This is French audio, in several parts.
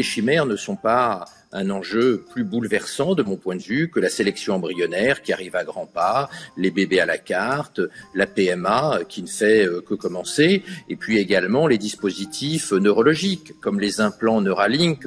Les chimères ne sont pas un enjeu plus bouleversant de mon point de vue que la sélection embryonnaire qui arrive à grands pas, les bébés à la carte, la PMA qui ne fait que commencer, et puis également les dispositifs neurologiques comme les implants Neuralink.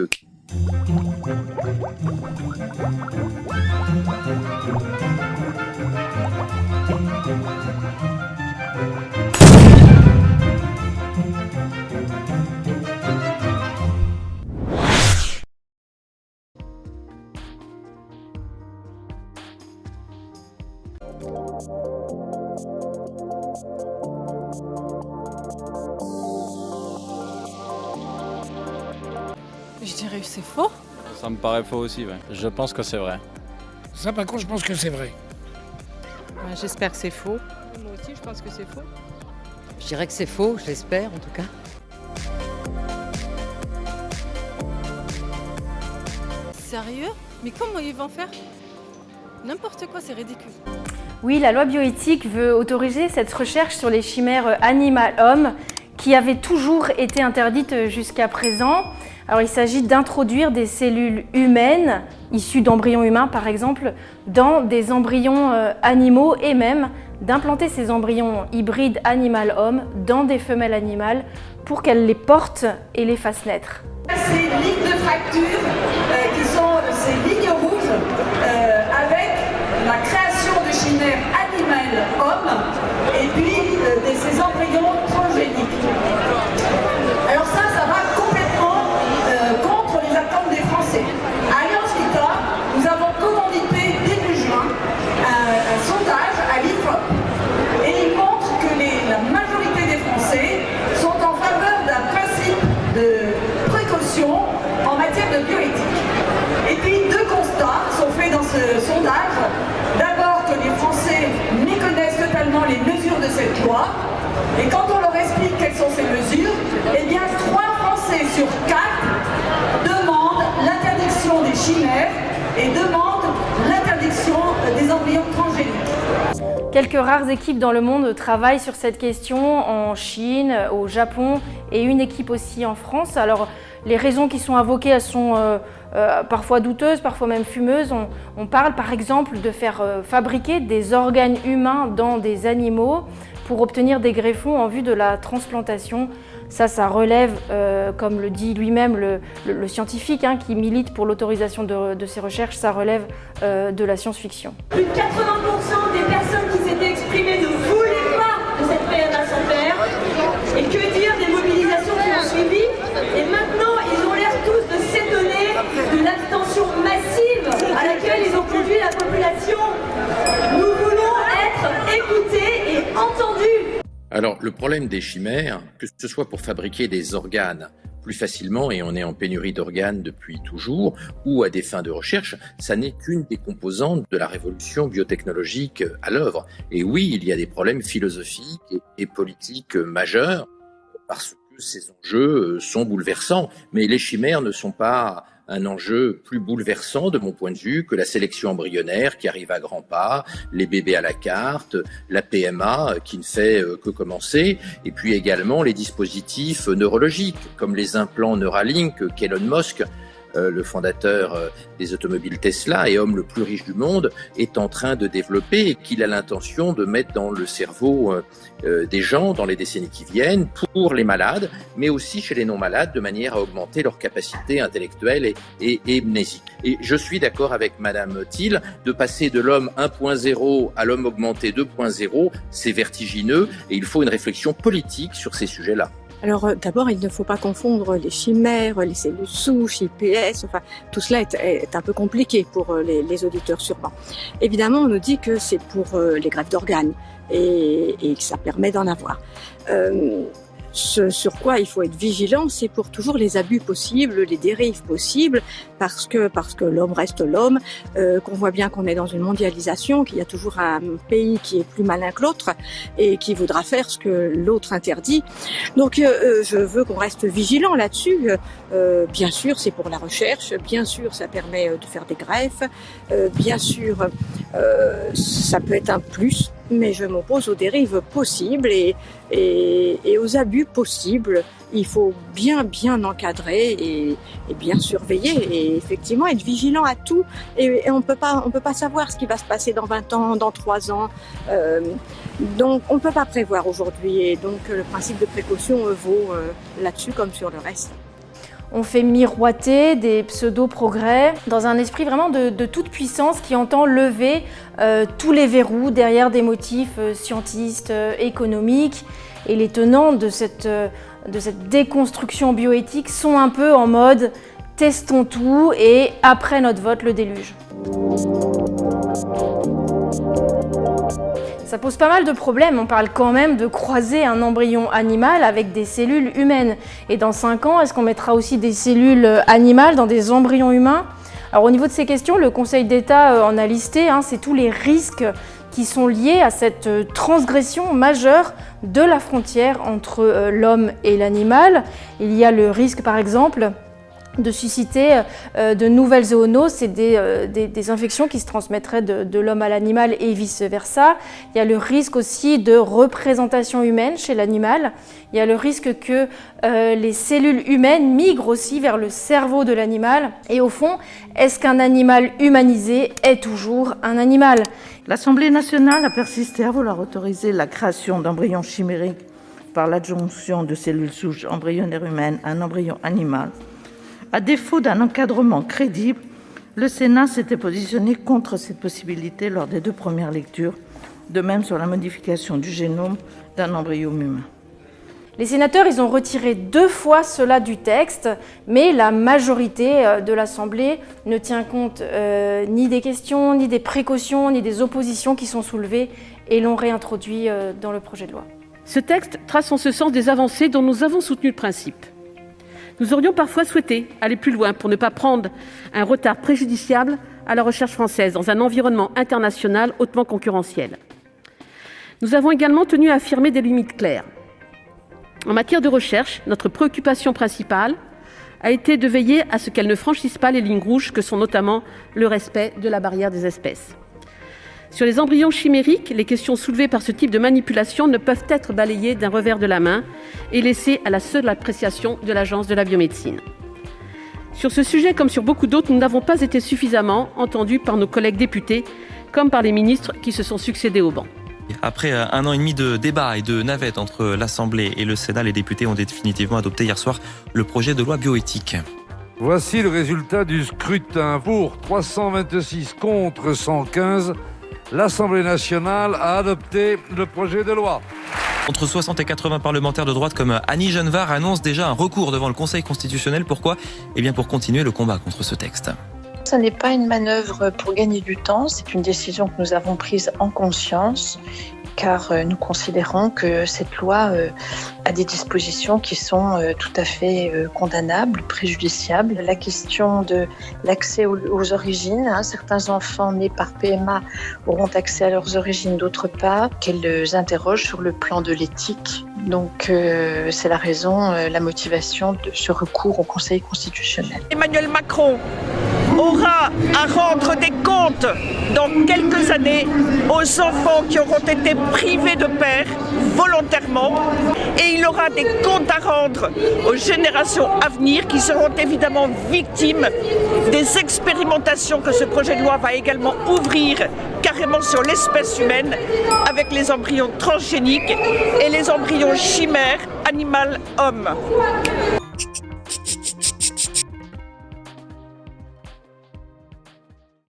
Je dirais que c'est faux. Ça me paraît faux aussi, ouais. Je pense que c'est vrai. Ça, par contre, je pense que c'est vrai. J'espère que c'est faux. Moi aussi, je pense que c'est faux. Je dirais que c'est faux, je l'espère en tout cas. Sérieux? Mais comment ils vont faire? N'importe quoi, c'est ridicule. Oui, la loi bioéthique veut autoriser cette recherche sur les chimères animal-homme qui avait toujours été interdite jusqu'à présent. Alors, il s'agit d'introduire des cellules humaines, issues d'embryons humains par exemple, dans des embryons animaux et même d'implanter ces embryons hybrides animal-homme dans des femelles animales pour qu'elles les portent et les fassent naître. Ces lignes de fracture qui sont ces lignes rouges avec la création de chimères animal-homme et puis ces embryons transgéniques. Alors ça va complètement contre les attentes des Français. À Alliance Vita, nous avons commandité début juin un sondage à l'IFOP et il montre que la majorité des Français sont en faveur d'un principe de précaution en matière de bioéthique. Et puis deux constats sont faits dans ce sondage. D'abord que les Français méconnaissent totalement les mesures de cette loi. Et quand on leur explique quelles sont ces mesures, eh bien 3 Français sur 4 demandent l'interdiction des chimères et demandent l'interdiction des embryons transgéniques. Quelques rares équipes dans le monde travaillent sur cette question, en Chine, au Japon et une équipe aussi en France. Alors les raisons qui sont invoquées, elles sont parfois douteuses, parfois même fumeuses. On parle par exemple de faire fabriquer des organes humains dans des animaux pour obtenir des greffons en vue de la transplantation. Ça relève, comme le dit lui-même le scientifique qui milite pour l'autorisation de ces recherches, ça relève de la science-fiction. Plus de 80% des personnes qui s'étaient exprimées ne voulaient pas de cette PMA sans père. Et que dire des mobilisations qui ont suivi? Et maintenant, ils ont l'air tous de s'étonner de l'abstention massive à laquelle ils ont conduit la population. Nous voulons être écoutés et entendus. Alors, le problème des chimères, que ce soit pour fabriquer des organes plus facilement, et on est en pénurie d'organes depuis toujours, ou à des fins de recherche, ça n'est qu'une des composantes de la révolution biotechnologique à l'œuvre. Et oui, il y a des problèmes philosophiques et politiques majeurs, parce que ces enjeux sont bouleversants. Mais les chimères ne sont pas un enjeu plus bouleversant de mon point de vue que la sélection embryonnaire qui arrive à grands pas, les bébés à la carte, la PMA qui ne fait que commencer, et puis également les dispositifs neurologiques comme les implants Neuralink qu'Elon Musk, le fondateur des automobiles Tesla et homme le plus riche du monde, est en train de développer et qu'il a l'intention de mettre dans le cerveau des gens dans les décennies qui viennent, pour les malades, mais aussi chez les non-malades, de manière à augmenter leur capacité intellectuelle et mnésique. Et je suis d'accord avec Madame Thiel, de passer de l'homme 1.0 à l'homme augmenté 2.0, c'est vertigineux et il faut une réflexion politique sur ces sujets-là. Alors d'abord, il ne faut pas confondre les chimères, les cellules souches, IPS, enfin tout cela est un peu compliqué pour les auditeurs sûrement. Évidemment, on nous dit que c'est pour les greffes d'organes et que ça permet d'en avoir. Ce sur quoi il faut être vigilant, c'est pour toujours les abus possibles, les dérives possibles, parce que l'homme reste l'homme, qu'on voit bien qu'on est dans une mondialisation, qu'il y a toujours un pays qui est plus malin que l'autre et qui voudra faire ce que l'autre interdit. Donc je veux qu'on reste vigilant là-dessus. Bien sûr, c'est pour la recherche, bien sûr, ça permet de faire des greffes, bien sûr, ça peut être un plus, mais je m'oppose aux dérives possibles et aux abus possibles il faut bien encadrer et bien surveiller et effectivement être vigilant à tout. Et on peut pas savoir ce qui va se passer dans 20 ans, dans 3 ans. Donc on ne peut pas prévoir aujourd'hui et donc le principe de précaution vaut là-dessus comme sur le reste. On fait miroiter des pseudo-progrès dans un esprit vraiment de toute puissance qui entend lever tous les verrous derrière des motifs scientistes, économiques. Et les tenants de cette déconstruction bioéthique sont un peu en mode « testons tout et après notre vote, le déluge ». Ça pose pas mal de problèmes, on parle quand même de croiser un embryon animal avec des cellules humaines. Et dans 5 ans, est-ce qu'on mettra aussi des cellules animales dans des embryons humains? Alors au niveau de ces questions, le Conseil d'État en a listé, c'est tous les risques qui sont liés à cette transgression majeure de la frontière entre l'homme et l'animal. Il y a le risque par exemple de susciter de nouvelles zoonoses, c'est des infections qui se transmettraient de l'homme à l'animal et vice-versa. Il y a le risque aussi de représentation humaine chez l'animal. Il y a le risque que les cellules humaines migrent aussi vers le cerveau de l'animal. Et au fond, est-ce qu'un animal humanisé est toujours un animal? L'Assemblée nationale a persisté à vouloir autoriser la création d'embryons chimériques par l'adjonction de cellules souches embryonnaires humaines à un embryon animal. À défaut d'un encadrement crédible, le Sénat s'était positionné contre cette possibilité lors des 2 premières lectures, de même sur la modification du génome d'un embryon humain. Les sénateurs, ils ont retiré 2 fois cela du texte, mais la majorité de l'Assemblée ne tient compte ni des questions, ni des précautions, ni des oppositions qui sont soulevées et l'ont réintroduit dans le projet de loi. Ce texte trace en ce sens des avancées dont nous avons soutenu le principe. Nous aurions parfois souhaité aller plus loin pour ne pas prendre un retard préjudiciable à la recherche française dans un environnement international hautement concurrentiel. Nous avons également tenu à affirmer des limites claires. En matière de recherche, notre préoccupation principale a été de veiller à ce qu'elle ne franchisse pas les lignes rouges que sont notamment le respect de la barrière des espèces. Sur les embryons chimériques, les questions soulevées par ce type de manipulation ne peuvent être balayées d'un revers de la main et laissées à la seule appréciation de l'Agence de la biomédecine. Sur ce sujet, comme sur beaucoup d'autres, nous n'avons pas été suffisamment entendus par nos collègues députés, comme par les ministres qui se sont succédés au banc. Après 1 an et demi de débat et de navette entre l'Assemblée et le Sénat, les députés ont définitivement adopté hier soir le projet de loi bioéthique. Voici le résultat du scrutin. Pour 326 contre 115, l'Assemblée nationale a adopté le projet de loi. Entre 60 et 80 parlementaires de droite comme Annie Genevard annoncent déjà un recours devant le Conseil constitutionnel. Pourquoi ? Eh bien pour continuer le combat contre ce texte. Ce n'est pas une manœuvre pour gagner du temps, c'est une décision que nous avons prise en conscience, car nous considérons que cette loi a des dispositions qui sont tout à fait condamnables, préjudiciables. La question de l'accès aux origines, certains enfants nés par PMA auront accès à leurs origines, d'autres pas, qu'elles interrogent sur le plan de l'éthique. Donc c'est la raison, la motivation de ce recours au Conseil constitutionnel. Emmanuel Macron aura à rendre des comptes dans quelques années aux enfants qui auront été privés de père volontairement, et il aura des comptes à rendre aux générations à venir qui seront évidemment victimes des expérimentations que ce projet de loi va également ouvrir carrément sur l'espèce humaine avec les embryons transgéniques et les embryons chimères animal-homme.